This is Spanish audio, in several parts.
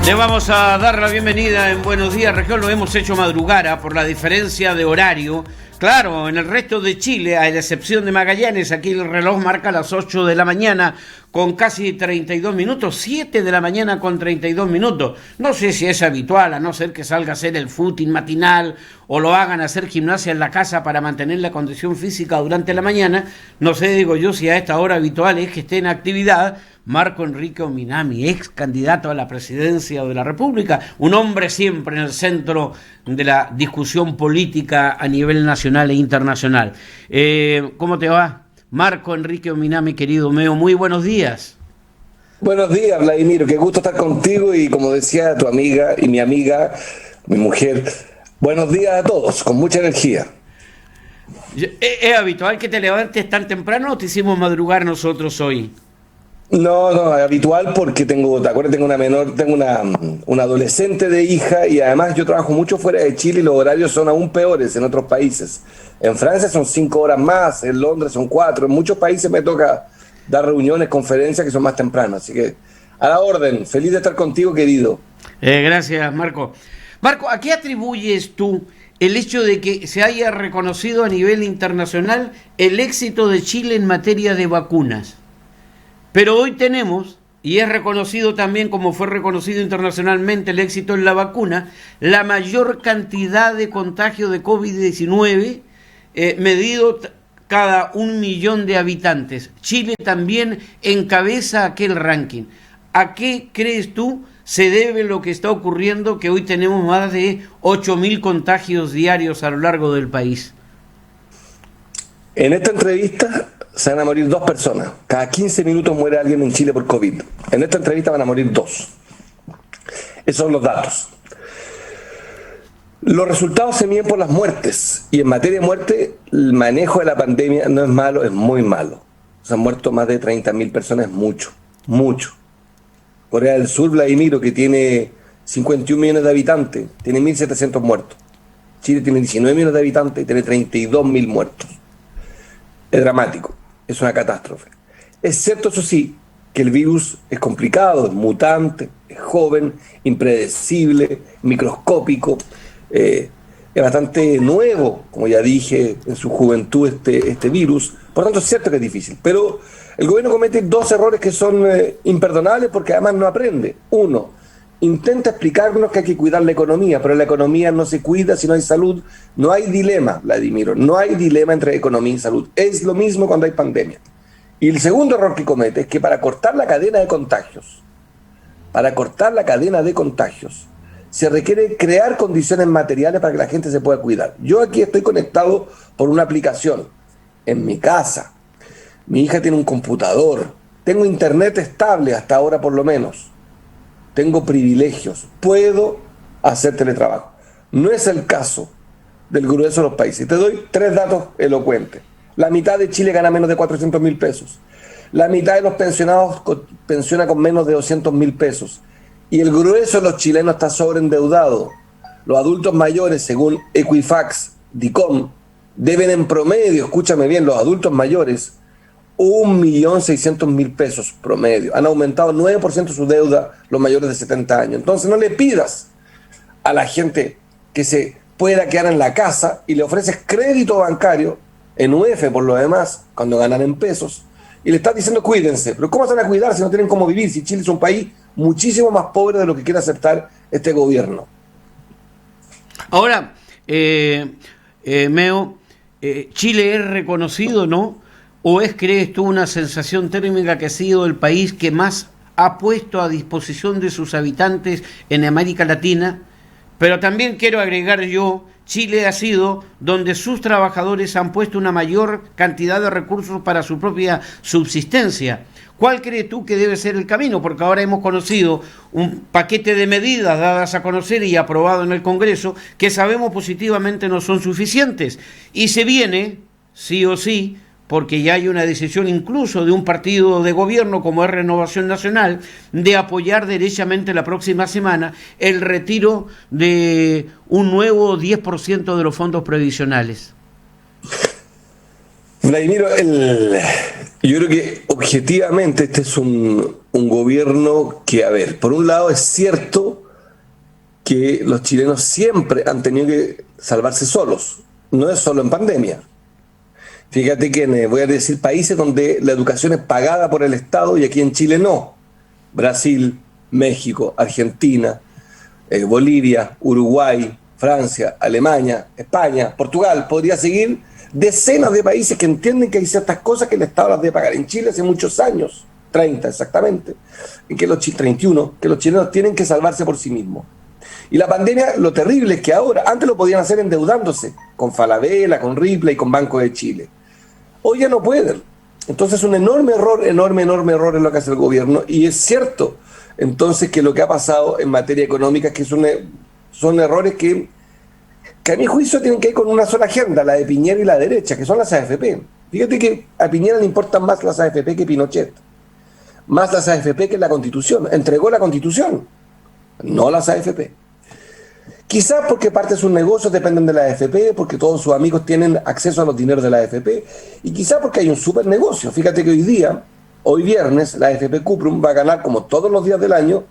Le vamos a dar la bienvenida en Buenos Días Región. Lo hemos hecho madrugada por la diferencia de horario. Claro, en el resto de Chile, a la excepción de Magallanes, aquí el reloj marca las 8 de la mañana con casi 32 minutos, 7 de la mañana con 32 minutos. No sé si es habitual, a no ser que salga a hacer el footing matinal o lo hagan hacer gimnasia en la casa para mantener la condición física durante la mañana. No sé, digo yo, si a esta hora habitual es que esté en actividad Marco Enrique Ominami, ex candidato a la presidencia de la República, un hombre siempre en el centro de la discusión política a nivel nacional e internacional. ¿Cómo te va? Marco Enrique Ominami, querido Meo, muy buenos días. Buenos días, Vladimir, qué gusto estar contigo y como decía tu amiga y mi amiga, mi mujer, buenos días a todos, con mucha energía. ¿Es habitual que te levantes tan temprano o te hicimos madrugar nosotros hoy? No, es habitual porque ¿te acuerdas? Tengo una adolescente de hija y además yo trabajo mucho fuera de Chile y los horarios son aún peores en otros países. En Francia son 5 horas más, en Londres son 4, en muchos países me toca dar reuniones, conferencias que son más tempranas, así que a la orden, feliz de estar contigo, querido. Gracias, Marco. Marco, ¿a qué atribuyes tú el hecho de que se haya reconocido a nivel internacional el éxito de Chile en materia de vacunas? Pero hoy tenemos, y es reconocido también como fue reconocido internacionalmente el éxito en la vacuna, la mayor cantidad de contagio de COVID-19 medido cada 1 millón de habitantes. Chile también encabeza aquel ranking. ¿A qué crees tú se debe lo que está ocurriendo, que hoy tenemos más de 8.000 contagios diarios a lo largo del país? En esta entrevista se van a morir 2 personas. Cada 15 minutos muere alguien en Chile por COVID. En esta entrevista van a morir 2. Esos son los datos. Los resultados se miden por las muertes. Y en materia de muerte, el manejo de la pandemia no es malo, es muy malo. Se han muerto más de 30.000 personas, es mucho, mucho. Corea del Sur, Vladimiro, que tiene 51 millones de habitantes, tiene 1.700 muertos. Chile tiene 19 millones de habitantes y tiene 32.000 muertos. Es dramático. Es una catástrofe. Es cierto, eso sí, que el virus es complicado, es mutante, es joven, impredecible, microscópico, es bastante nuevo, como ya dije, en su juventud este virus. Por lo tanto, es cierto que es difícil. Pero el gobierno comete 2 errores que son imperdonables porque además no aprende. Uno, intenta explicarnos que hay que cuidar la economía, pero la economía no se cuida si no hay salud. No hay dilema, Vladimiro, no hay dilema entre economía y salud. Es lo mismo cuando hay pandemia. Y el segundo error que comete es que para cortar la cadena de contagios, se requiere crear condiciones materiales para que la gente se pueda cuidar. Yo aquí estoy conectado por una aplicación en mi casa. Mi hija tiene un computador. Tengo internet estable hasta ahora por lo menos. Tengo privilegios, puedo hacer teletrabajo. No es el caso del grueso de los países. Te doy 3 datos elocuentes. La mitad de Chile gana menos de 400.000 pesos. La mitad de los pensionados pensiona con menos de 200.000 pesos. Y el grueso de los chilenos está sobreendeudado. Los adultos mayores, según Equifax, DICOM, deben en promedio, escúchame bien, los adultos mayores, 1.600.000 pesos promedio. Han aumentado 9% su deuda los mayores de 70 años. Entonces no le pidas a la gente que se pueda quedar en la casa y le ofreces crédito bancario en UF por lo demás, cuando ganan en pesos, y le estás diciendo cuídense. Pero ¿cómo se van a cuidar si no tienen cómo vivir? Si Chile es un país muchísimo más pobre de lo que quiere aceptar este gobierno. Ahora, Meo, Chile es reconocido, ¿no? ¿O crees tú, una sensación térmica que ha sido el país que más ha puesto a disposición de sus habitantes en América Latina? Pero también quiero agregar yo, Chile ha sido donde sus trabajadores han puesto una mayor cantidad de recursos para su propia subsistencia. ¿Cuál crees tú que debe ser el camino? Porque ahora hemos conocido un paquete de medidas dadas a conocer y aprobado en el Congreso que sabemos positivamente no son suficientes. Y se viene, sí o sí, porque ya hay una decisión incluso de un partido de gobierno como es Renovación Nacional, de apoyar derechamente la próxima semana el retiro de un nuevo 10% de los fondos previsionales. Vladimiro, yo creo que objetivamente este es un gobierno que, a ver, por un lado es cierto que los chilenos siempre han tenido que salvarse solos, no es solo en pandemia. Fíjate que voy a decir países donde la educación es pagada por el Estado y aquí en Chile no. Brasil, México, Argentina, Bolivia, Uruguay, Francia, Alemania, España, Portugal, podría seguir decenas de países que entienden que hay ciertas cosas que el Estado las debe pagar. En Chile hace muchos años, 30 exactamente, en que 31, que los chilenos tienen que salvarse por sí mismos. Y la pandemia, lo terrible es que ahora, antes lo podían hacer endeudándose, con Falabella, con Ripley, con Banco de Chile. Hoy ya no pueden. Entonces un enorme error es lo que hace el gobierno. Y es cierto, entonces, que lo que ha pasado en materia económica es que son errores que a mi juicio tienen que ir con una sola agenda, la de Piñera y la derecha, que son las AFP. Fíjate que a Piñera le importan más las AFP que Pinochet. Más las AFP que la Constitución. Entregó la Constitución, no las AFP. Quizás porque parte de sus negocios dependen de la AFP, porque todos sus amigos tienen acceso a los dineros de la AFP, y quizás porque hay un super negocio. Fíjate que hoy viernes, la AFP Cuprum va a ganar, como todos los días del año,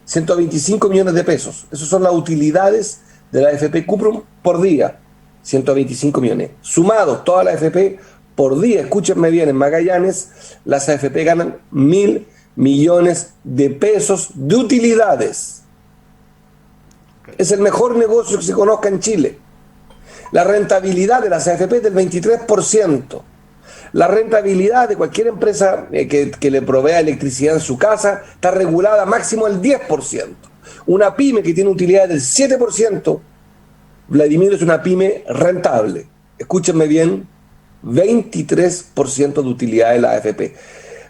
125 millones de pesos. Esas son las utilidades de la AFP Cuprum por día, 125 millones. Sumados toda la AFP por día, escúchenme bien, en Magallanes, las AFP ganan 1.000 millones de pesos de utilidades. Es el mejor negocio que se conozca en Chile. La rentabilidad de las AFP es del 23%. La rentabilidad de cualquier empresa que le provea electricidad en su casa está regulada máximo al 10%. Una pyme que tiene utilidad del 7%, Vladimir, es una pyme rentable. Escúchenme bien, 23% de utilidad de la AFP.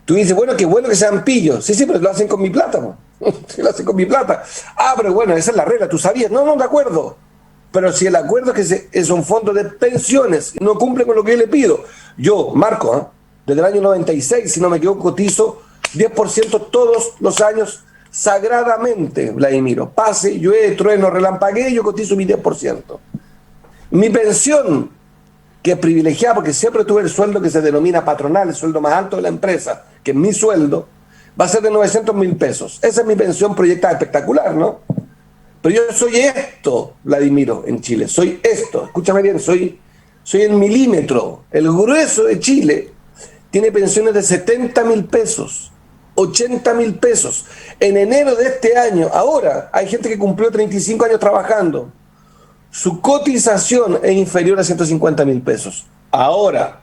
Tú dices, bueno, qué bueno que sean pillos. Sí, pero lo hacen con mi plata, ¿no? Lo hacen con mi plata. Ah, pero bueno, esa es la regla, ¿tú sabías? No, de acuerdo. Pero si el acuerdo es que es un fondo de pensiones y no cumple con lo que yo le pido. Yo, Marco, desde el año 96, si no me equivoco, cotizo 10% todos los años sagradamente, Vladimiro. Pase, llueve, trueno, relampaguee, yo cotizo mi 10%. Mi pensión, que es privilegiada porque siempre tuve el sueldo que se denomina patronal, el sueldo más alto de la empresa, que es mi sueldo, va a ser de 900.000 pesos. Esa es mi pensión proyectada, espectacular, ¿no? Pero yo soy esto, Vladimiro, en Chile. Soy esto, escúchame bien, soy en milímetro. El grueso de Chile tiene pensiones de 70.000 pesos, 80.000 pesos. En enero de este año, ahora, hay gente que cumplió 35 años trabajando. Su cotización es inferior a 150.000 pesos. Ahora,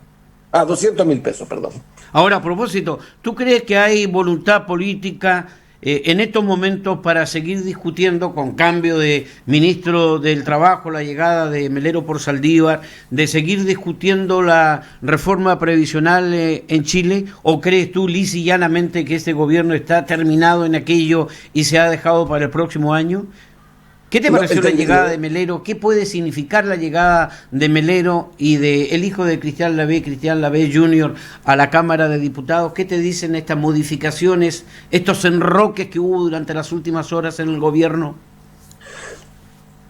a 200.000 pesos, perdón. Ahora, a propósito, ¿tú crees que hay voluntad política en estos momentos para seguir discutiendo, con cambio de ministro del Trabajo, la llegada de Melero por Saldívar, de seguir discutiendo la reforma previsional en Chile? ¿O crees tú lisa y llanamente que este gobierno está terminado en aquello y se ha dejado para el próximo año? ¿Qué te pareció la llegada de Melero? ¿Qué puede significar la llegada de Melero y de el hijo de Cristian Lavé Jr. a la Cámara de Diputados? ¿Qué te dicen estas modificaciones, estos enroques que hubo durante las últimas horas en el gobierno?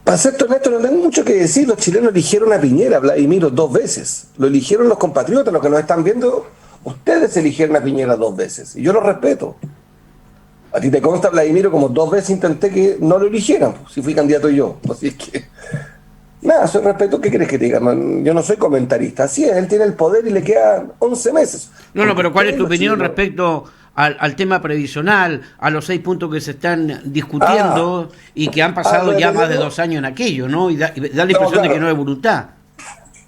Para ser honesto, no tengo mucho que decir. Los chilenos eligieron a Piñera, Vladimiro, 2 veces. Lo eligieron los compatriotas, los que nos están viendo. Ustedes eligieron a Piñera 2 veces. Y yo lo respeto. A ti te consta, Vladimiro, como 2 veces intenté que no lo eligieran, si fui candidato yo. Así es que, nada, soy respeto. ¿Qué crees que te diga? Yo no soy comentarista. Así es, él tiene el poder y le quedan 11 meses. No, pero ¿cuál es tu opinión respecto al tema previsional, a los 6 puntos que se están discutiendo y que han pasado ya más de 2 años en aquello, ¿no? Y da la impresión de que no hay voluntad.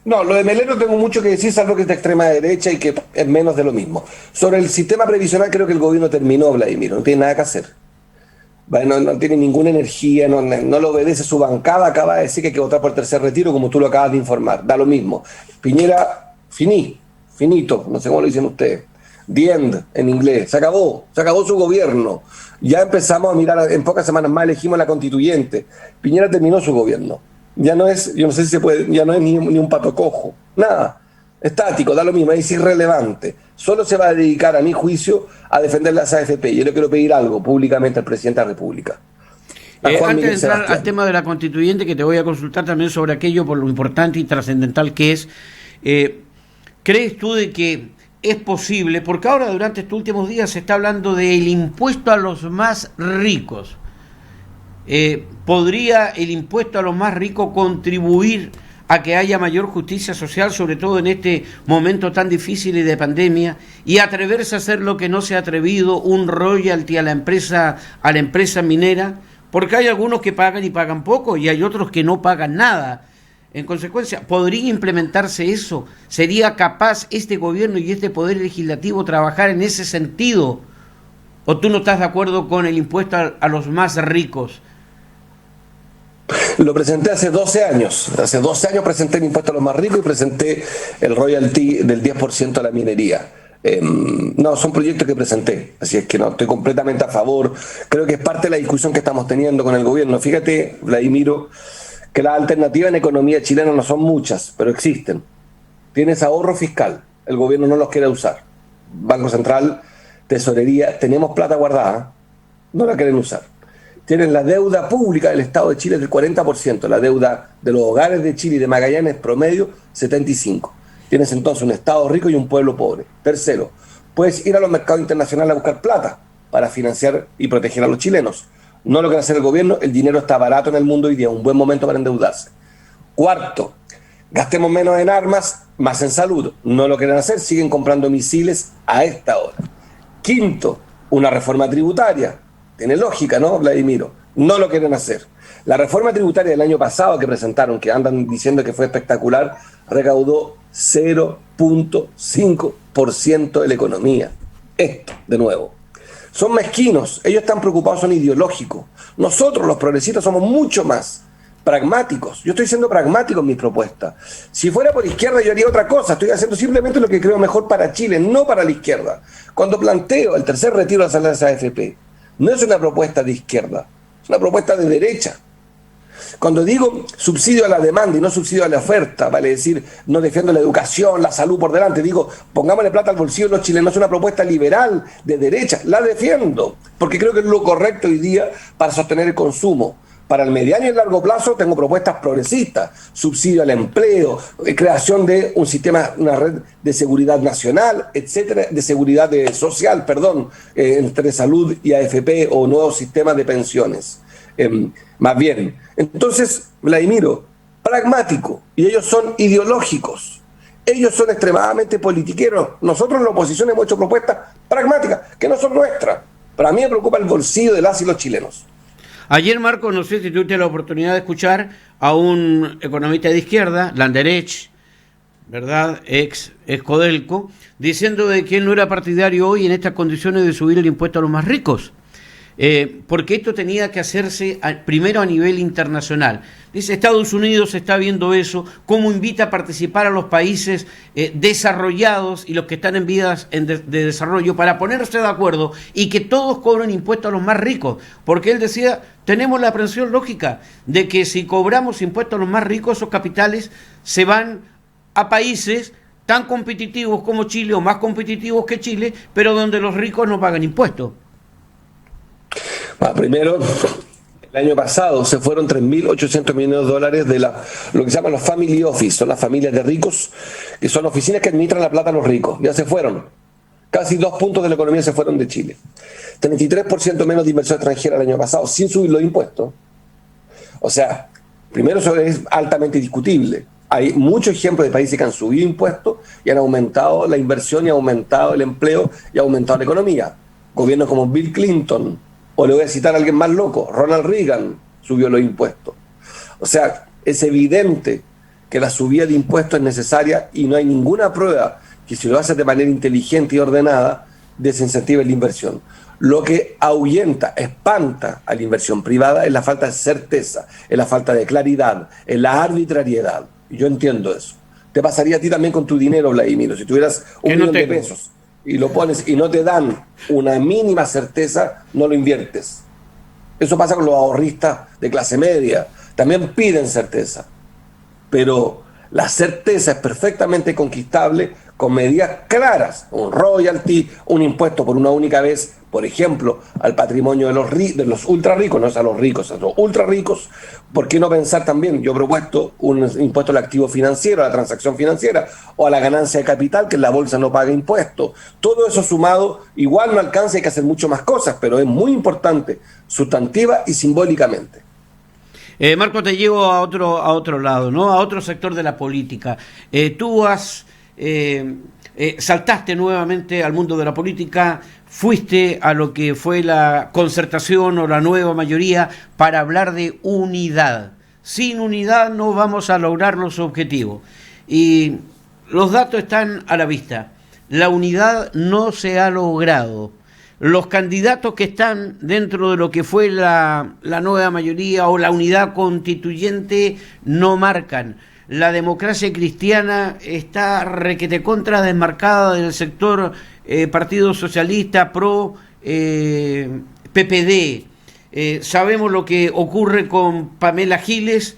No, lo de Melero tengo mucho que decir, salvo que es de extrema derecha y que es menos de lo mismo. Sobre el sistema previsional creo que el gobierno terminó, Vladimir, no tiene nada que hacer. No tiene ninguna energía, no le obedece su bancada, acaba de decir que hay que votar por el tercer retiro, como tú lo acabas de informar, da lo mismo. Piñera, finito, no sé cómo lo dicen ustedes, the end en inglés, se acabó su gobierno. Ya empezamos a mirar, en pocas semanas más elegimos la constituyente. Piñera terminó su gobierno. Ya no es, yo no sé si se puede, ya no es ni un pato cojo, nada, estático, da lo mismo, es irrelevante. Solo se va a dedicar, a mi juicio, a defender las AFP. Yo le quiero pedir algo públicamente al presidente de la República. Antes de entrar al tema de la constituyente, que te voy a consultar también sobre aquello por lo importante y trascendental que es, ¿qué ¿crees tú de que es posible? Porque ahora durante estos últimos días se está hablando del impuesto a los más ricos. ¿Podría el impuesto a los más ricos contribuir a que haya mayor justicia social, sobre todo en este momento tan difícil y de pandemia, y atreverse a hacer lo que no se ha atrevido, un royalty a la empresa minera? Porque hay algunos que pagan y pagan poco, y hay otros que no pagan nada. En consecuencia, ¿podría implementarse eso? ¿Sería capaz este gobierno y este poder legislativo trabajar en ese sentido? ¿O tú no estás de acuerdo con el impuesto a los más ricos? Lo presenté hace 12 años. Hace 12 años presenté el impuesto a los más ricos y presenté el royalty del 10% a la minería. No, son proyectos que presenté, así es que no, estoy completamente a favor. Creo que es parte de la discusión que estamos teniendo con el gobierno. Fíjate, Vladimiro, que las alternativas en economía chilena no son muchas, pero existen. Tienes ahorro fiscal, el gobierno no los quiere usar. Banco Central, Tesorería, tenemos plata guardada, no la quieren usar. Tienen la deuda pública del Estado de Chile del 40%, la deuda de los hogares de Chile y de Magallanes promedio 75%. Tienes entonces un Estado rico y un pueblo pobre. Tercero, puedes ir a los mercados internacionales a buscar plata para financiar y proteger a los chilenos. No lo quiere hacer el gobierno, el dinero está barato en el mundo hoy día, un buen momento para endeudarse. Cuarto, gastemos menos en armas, más en salud. No lo quieren hacer, siguen comprando misiles a esta hora. Quinto, una reforma tributaria. Tiene lógica, ¿no, Vladimiro? No lo quieren hacer. La reforma tributaria del año pasado que presentaron, que andan diciendo que fue espectacular, recaudó 0.5% de la economía. Esto, de nuevo. Son mezquinos, ellos están preocupados, son ideológicos. Nosotros, los progresistas, somos mucho más pragmáticos. Yo estoy siendo pragmático en mis propuestas. Si fuera por izquierda yo haría otra cosa. Estoy haciendo simplemente lo que creo mejor para Chile, no para la izquierda. Cuando planteo el tercer retiro de las salarios AFP, no es una propuesta de izquierda, es una propuesta de derecha. Cuando digo subsidio a la demanda y no subsidio a la oferta, vale decir, no defiendo la educación, la salud por delante, digo, pongámosle plata al bolsillo de los chilenos, es una propuesta liberal, de derecha, la defiendo, porque creo que es lo correcto hoy día para sostener el consumo. Para el mediano y el largo plazo tengo propuestas progresistas, subsidio al empleo, creación de un sistema, una red de seguridad nacional, etcétera, de seguridad social, entre salud y AFP o nuevos sistemas de pensiones. Más bien, entonces, Vladimiro, pragmático, y ellos son ideológicos, ellos son extremadamente politiqueros. Nosotros en la oposición hemos hecho propuestas pragmáticas, que no son nuestras. Para mí me preocupa el bolsillo de las y los chilenos. Ayer, Marco, no sé si tuviste la oportunidad de escuchar a un economista de izquierda, Landerech, ¿verdad?, ex Codelco, diciendo de que él no era partidario hoy en estas condiciones de subir el impuesto a los más ricos, porque esto tenía que hacerse primero a nivel internacional. Dice, Estados Unidos está viendo eso, cómo invita a participar a los países desarrollados y los que están en vías de desarrollo para ponerse de acuerdo y que todos cobren impuestos a los más ricos, porque él decía, tenemos la aprensión lógica de que si cobramos impuestos a los más ricos, esos capitales se van a países tan competitivos como Chile o más competitivos que Chile, pero donde los ricos no pagan impuestos. Primero, el año pasado se fueron 3.800 millones de dólares de lo que se llaman los family office, son las familias de ricos, que son oficinas que administran la plata a los ricos. Ya se fueron. Casi 2 puntos de la economía se fueron de Chile. 33% menos de inversión extranjera el año pasado, sin subir los impuestos. O sea, primero eso es altamente discutible. Hay muchos ejemplos de países que han subido impuestos y han aumentado la inversión y ha aumentado el empleo y ha aumentado la economía. Gobiernos como Bill Clinton, o le voy a citar a alguien más loco, Ronald Reagan subió los impuestos. O sea, es evidente que la subida de impuestos es necesaria y no hay ninguna prueba que si lo haces de manera inteligente y ordenada, desincentive la inversión. Lo que ahuyenta, espanta a la inversión privada es la falta de certeza, es la falta de claridad, es la arbitrariedad. Y yo entiendo eso. Te pasaría a ti también con tu dinero, Vladimiro, si tuvieras $1 millón de pesos y lo pones y no te dan una mínima certeza, no lo inviertes. Eso pasa con los ahorristas de clase media. También piden certeza. Pero La certeza es perfectamente conquistable con medidas claras, un royalty, un impuesto por una única vez, por ejemplo, al patrimonio de los ultra ricos, no es a los ricos, a los ultra ricos. ¿Por qué no pensar también? Yo he propuesto un impuesto al activo financiero, a la transacción financiera o a la ganancia de capital, que en la bolsa no paga impuestos. Todo eso sumado igual no alcanza, hay que hacer mucho más cosas, pero es muy importante, sustantiva y simbólicamente. Marco, te llevo a otro lado, ¿no? A otro sector de la política. Tú saltaste nuevamente al mundo de la política, fuiste a lo que fue la concertación o la nueva mayoría para hablar de unidad. Sin unidad no vamos a lograr los objetivos. Y los datos están a la vista. La unidad no se ha logrado. Los candidatos que están dentro de lo que fue la nueva mayoría o la unidad constituyente no marcan. La democracia cristiana está requete contra desmarcada del sector Partido Socialista pro PPD. Sabemos lo que ocurre con Pamela Giles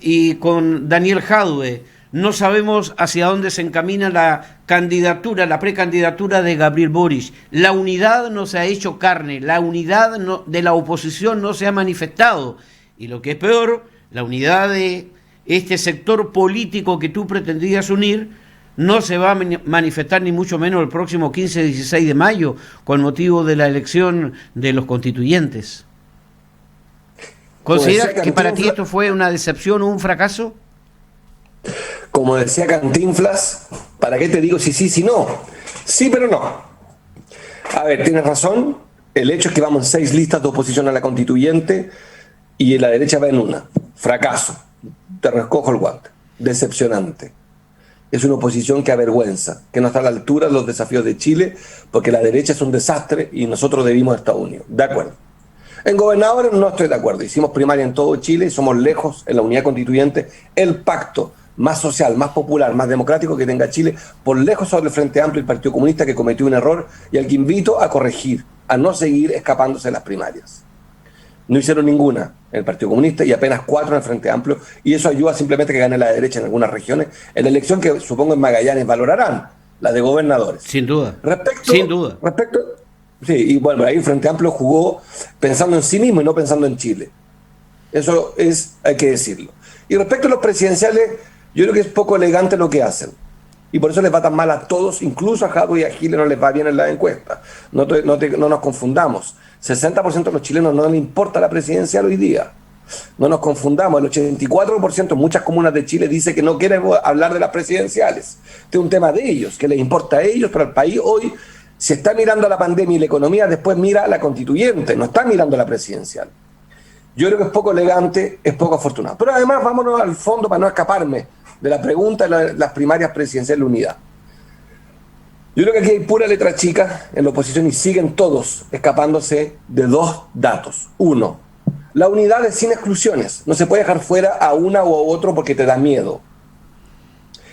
y con Daniel Jadue. No sabemos hacia dónde se encamina la candidatura, la precandidatura de Gabriel Boric. La unidad no se ha hecho carne, la unidad de la oposición no se ha manifestado. Y lo que es peor, la unidad de este sector político que tú pretendías unir no se va a manifestar ni mucho menos el próximo 15-16 de mayo con motivo de la elección de los constituyentes. ¿Consideras que para ti esto fue una decepción o un fracaso? Como decía Cantinflas, ¿para qué te digo si sí, si no? Sí, pero no. A ver, tienes razón. El hecho es que vamos en 6 listas de oposición a la constituyente y la derecha va en una. Fracaso. Te recojo el guante. Decepcionante. Es una oposición que avergüenza, que no está a la altura de los desafíos de Chile, porque la derecha es un desastre y nosotros debimos estar unidos. De acuerdo. En gobernadores no estoy de acuerdo. Hicimos primaria en todo Chile y somos lejos en la unidad constituyente. El pacto más social, más popular, más democrático que tenga Chile, por lejos sobre el Frente Amplio y el Partido Comunista, que cometió un error y al que invito a corregir, a no seguir escapándose de las primarias. No hicieron ninguna en el Partido Comunista y apenas 4 en el Frente Amplio, y eso ayuda simplemente a que gane la derecha en algunas regiones, en la elección que supongo en Magallanes valorarán, la de gobernadores. Sin duda. Sin duda. Sí, y bueno, ahí el Frente Amplio jugó pensando en sí mismo y no pensando en Chile. Eso hay que decirlo. Y respecto a los presidenciales, yo creo que es poco elegante lo que hacen. Y por eso les va tan mal a todos, incluso a Jadwe y a Giles no les va bien en la encuesta. No nos confundamos. 60% de los chilenos no les importa la presidencial hoy día. No nos confundamos. El 84% en muchas comunas de Chile dice que no quiere hablar de las presidenciales. Este es un tema de ellos, que les importa a ellos, pero al país hoy se está mirando a la pandemia y la economía, después mira a la constituyente, no está mirando a la presidencial. Yo creo que es poco elegante, es poco afortunado. Pero además, vámonos al fondo para no escaparme de la pregunta de las primarias presidenciales de unidad. Yo creo que aquí hay pura letra chica en la oposición y siguen todos escapándose de 2 datos. 1, la unidad es sin exclusiones. No se puede dejar fuera a una o a otro porque te da miedo.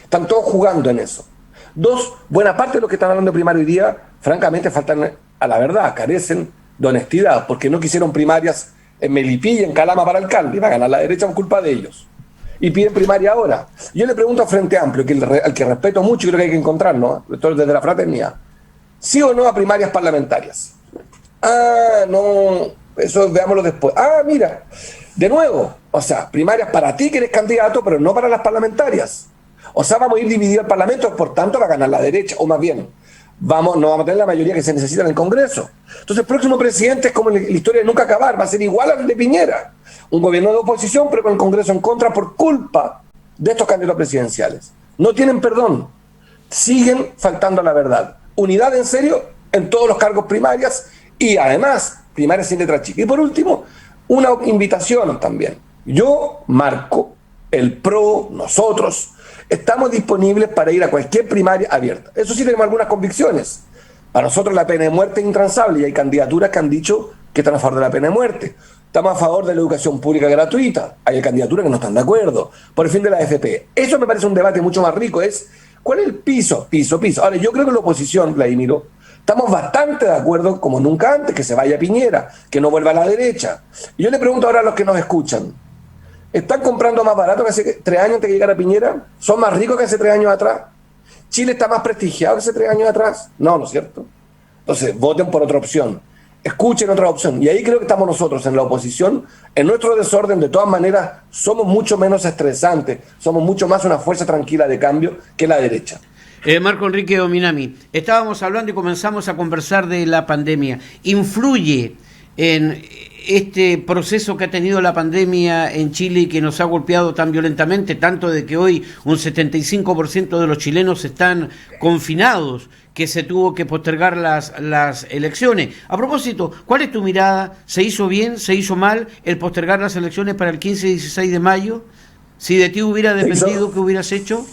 Están todos jugando en eso. 2, buena parte de los que están hablando de primaria hoy día, francamente, faltan a la verdad, carecen de honestidad, porque no quisieron primarias en Melipilla, en Calama para alcalde, y va a ganar la derecha por culpa de ellos. Y piden primaria ahora. Yo le pregunto a Frente Amplio, al que respeto mucho y creo que hay que encontrar, ¿no? Esto es desde la fraternidad. ¿Sí o no a primarias parlamentarias? Ah, no, eso veámoslo después. Ah, mira, de nuevo, o sea, primarias para ti que eres candidato, pero no para las parlamentarias. O sea, vamos a ir divididos el Parlamento, por tanto va a ganar la derecha, o más bien, no vamos a tener la mayoría que se necesita en el Congreso. Entonces el próximo presidente es como la historia de nunca acabar, va a ser igual al de Piñera. Un gobierno de oposición, pero con el Congreso en contra por culpa de estos candidatos presidenciales. No tienen perdón. Siguen faltando a la verdad. Unidad en serio en todos los cargos primarias y además primarias sin letra chica. Y por último, una invitación también. Yo, Marco, el PRO, nosotros, estamos disponibles para ir a cualquier primaria abierta. Eso sí, tenemos algunas convicciones. Para nosotros la pena de muerte es intransable y hay candidaturas que han dicho que están a favor de la pena de muerte. Estamos a favor de la educación pública gratuita. Hay candidaturas que no están de acuerdo. Por el fin de la AFP. Eso me parece un debate mucho más rico. ¿Cuál es el piso? Ahora, yo creo que la oposición, Vladimiro, estamos bastante de acuerdo, como nunca antes, que se vaya Piñera, que no vuelva a la derecha. Y yo le pregunto ahora a los que nos escuchan, ¿Están comprando más barato que hace 3 años antes de llegar a Piñera? ¿Son más ricos que hace 3 años atrás? ¿Chile está más prestigiado que hace 3 años atrás? No, ¿no es cierto? Entonces, voten por otra opción. Escuchen otra opción. Y ahí creo que estamos nosotros en la oposición. En nuestro desorden, de todas maneras, somos mucho menos estresantes. Somos mucho más una fuerza tranquila de cambio que la derecha. Marco Enrique Ominami, estábamos hablando y comenzamos a conversar de la pandemia. ¿Influye en este proceso que ha tenido la pandemia en Chile y que nos ha golpeado tan violentamente, tanto de que hoy un 75% de los chilenos están confinados, que se tuvo que postergar las elecciones? A propósito, ¿cuál es tu mirada? ¿Se hizo bien, se hizo mal el postergar las elecciones para el 15 y 16 de mayo? Si de ti hubiera dependido, ¿qué hubieras hecho?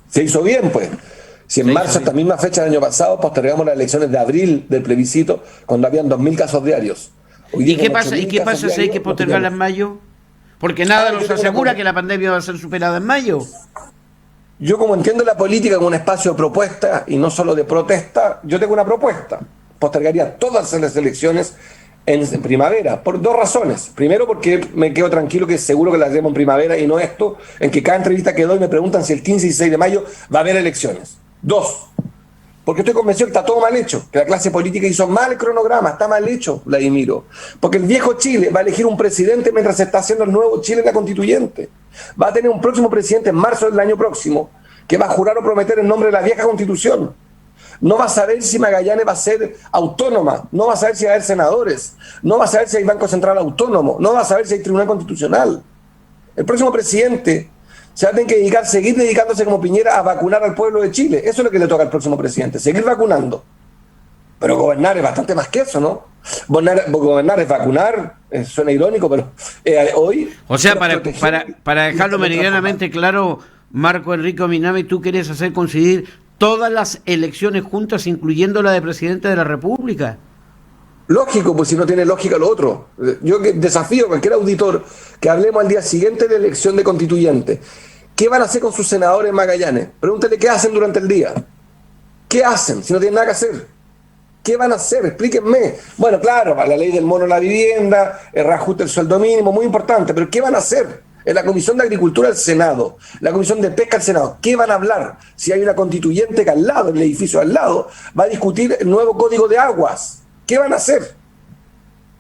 Se hizo bien, pues. Si en marzo, esta misma fecha del año pasado, postergamos las elecciones de abril del plebiscito, cuando habían 2.000 casos diarios. ¿Y qué pasa si hay que postergarla en mayo? Porque nada nos asegura que la pandemia va a ser superada en mayo. Yo, como entiendo la política como un espacio de propuesta y no solo de protesta, yo tengo una propuesta. Postergaría todas las elecciones en primavera, por 2 razones. Primero, porque me quedo tranquilo que seguro que las haremos en primavera y no esto, en que cada entrevista que doy me preguntan si el 15 y 16 de mayo va a haber elecciones. 2, porque estoy convencido que está todo mal hecho, que la clase política hizo mal el cronograma, está mal hecho, Vladimiro. Porque el viejo Chile va a elegir un presidente mientras se está haciendo el nuevo Chile en la constituyente. Va a tener un próximo presidente en marzo del año próximo, que va a jurar o prometer en nombre de la vieja constitución. No va a saber si Magallanes va a ser autónoma, no va a saber si va a haber senadores, no va a saber si hay Banco Central autónomo, no va a saber si hay Tribunal Constitucional. El próximo presidente se va a tener que seguir dedicándose como Piñera a vacunar al pueblo de Chile. Eso es lo que le toca al próximo presidente, seguir vacunando. Pero gobernar es bastante más que eso, ¿no? Gobernar es vacunar, suena irónico, pero hoy... O sea, para dejarlo meridianamente claro, Marco Enrique Ominami, tú quieres hacer coincidir todas las elecciones juntas, incluyendo la de presidente de la República. Lógico, pues si no tiene lógica lo otro. Yo desafío a cualquier auditor que hablemos al día siguiente de elección de constituyente. ¿Qué van a hacer con sus senadores en Magallanes? Pregúntele qué hacen durante el día. ¿Qué hacen si no tienen nada que hacer? ¿Qué van a hacer? Explíquenme. Bueno, claro, la ley del mono a la vivienda, el reajuste del sueldo mínimo, muy importante, pero ¿qué van a hacer? En la Comisión de Agricultura del Senado, la Comisión de Pesca del Senado, ¿qué van a hablar? Si hay una constituyente que al lado, en el edificio al lado, va a discutir el nuevo Código de Aguas. ¿Qué van a hacer?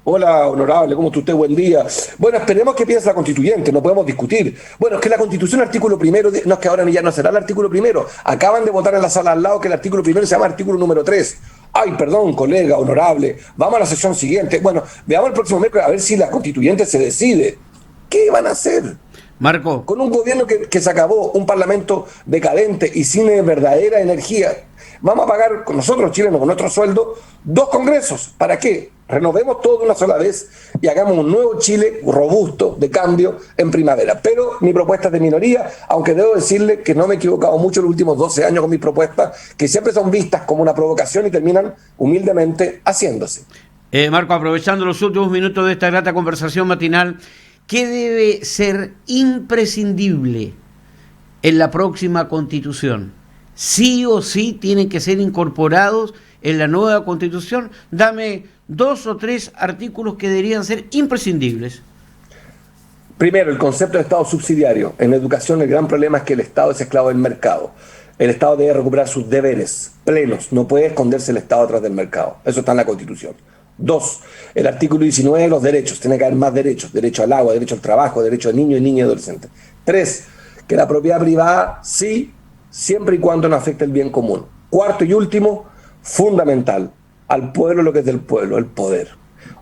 Hola, honorable, ¿cómo está usted? Buen día. Bueno, esperemos que piense la constituyente, no podemos discutir. Bueno, es que la constitución, artículo primero, no es que ahora ya no será el artículo primero. Acaban de votar en la sala al lado que el artículo primero se llama artículo número 3. Ay, perdón, colega, honorable, vamos a la sesión siguiente. Bueno, veamos el próximo miércoles a ver si la constituyente se decide. ¿Qué van a hacer? Marco. Con un gobierno que se acabó, un parlamento decadente y sin verdadera energía. Vamos a pagar con nosotros, chilenos, con nuestro sueldo, 2 congresos. ¿Para qué? Renovemos todo de una sola vez y hagamos un nuevo Chile robusto, de cambio, en primavera. Pero mi propuesta es de minoría, aunque debo decirle que no me he equivocado mucho en los últimos 12 años con mis propuestas, que siempre son vistas como una provocación y terminan humildemente haciéndose. Marco, aprovechando los últimos minutos de esta grata conversación matinal, ¿qué debe ser imprescindible en la próxima Constitución? Sí o sí tienen que ser incorporados en la nueva Constitución. Dame 2 o 3 artículos que deberían ser imprescindibles. Primero, el concepto de Estado subsidiario. En educación el gran problema es que el Estado es esclavo del mercado. El Estado debe recuperar sus deberes plenos. No puede esconderse el Estado atrás del mercado. Eso está en la Constitución. 2, el artículo 19 de los derechos. Tiene que haber más derechos. Derecho al agua, derecho al trabajo, derecho de niños y niñas y adolescentes. 3, que la propiedad privada sí, siempre y cuando no afecte el bien común. 4 y último, fundamental, al pueblo lo que es del pueblo, el poder.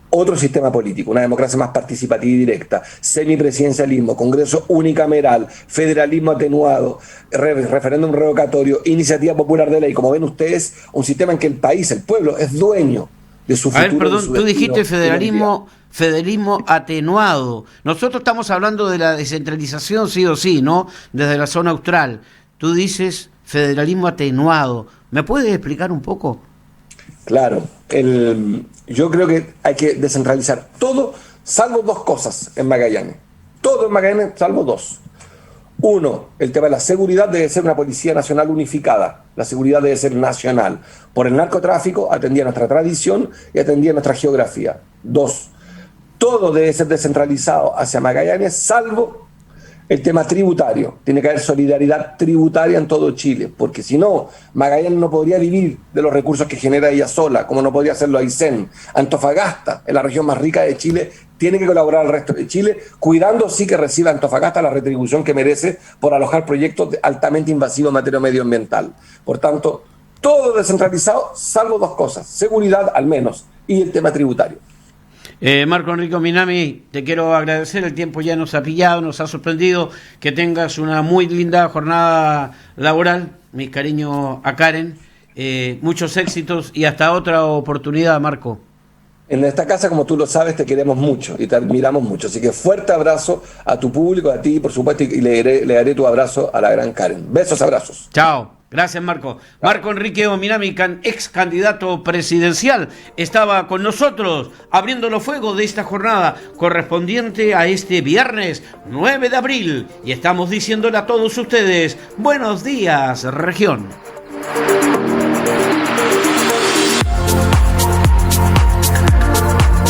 Otro sistema político, una democracia más participativa y directa, semipresidencialismo, congreso unicameral, federalismo atenuado, referéndum revocatorio, iniciativa popular de ley. Como ven ustedes, un sistema en que el país, el pueblo, es dueño de su futuro. A ver, perdón, tú dijiste federalismo atenuado. Nosotros estamos hablando de la descentralización sí o sí, ¿no? Desde la zona austral. Tú dices federalismo atenuado. ¿Me puedes explicar un poco? Claro, yo creo que hay que descentralizar todo, salvo 2 cosas en Magallanes. Todo en Magallanes, salvo 2. 1, el tema de la seguridad debe ser una policía nacional unificada. La seguridad debe ser nacional. Por el narcotráfico atendía nuestra tradición y atendía nuestra geografía. 2, todo debe ser descentralizado hacia Magallanes, salvo el tema tributario. Tiene que haber solidaridad tributaria en todo Chile, porque si no, Magallanes no podría vivir de los recursos que genera ella sola, como no podría hacerlo Aysén. Antofagasta, en la región más rica de Chile, tiene que colaborar al resto de Chile, cuidando sí que reciba Antofagasta la retribución que merece por alojar proyectos altamente invasivos en materia medioambiental. Por tanto, todo descentralizado, salvo dos cosas, seguridad al menos, y el tema tributario. Marco Enrique Minami, te quiero agradecer, el tiempo ya nos ha pillado, nos ha sorprendido, que tengas una muy linda jornada laboral, mis cariños a Karen, muchos éxitos y hasta otra oportunidad, Marco. En esta casa, como tú lo sabes, te queremos mucho y te admiramos mucho, así que fuerte abrazo a tu público, a ti por supuesto, y le daré tu abrazo a la gran Karen. Besos, abrazos. Chao. Gracias, Marco. Marco Enrique Ominami, ex candidato presidencial, estaba con nosotros abriendo los fuegos de esta jornada correspondiente a este viernes 9 de abril. Y estamos diciéndole a todos ustedes, buenos días, región.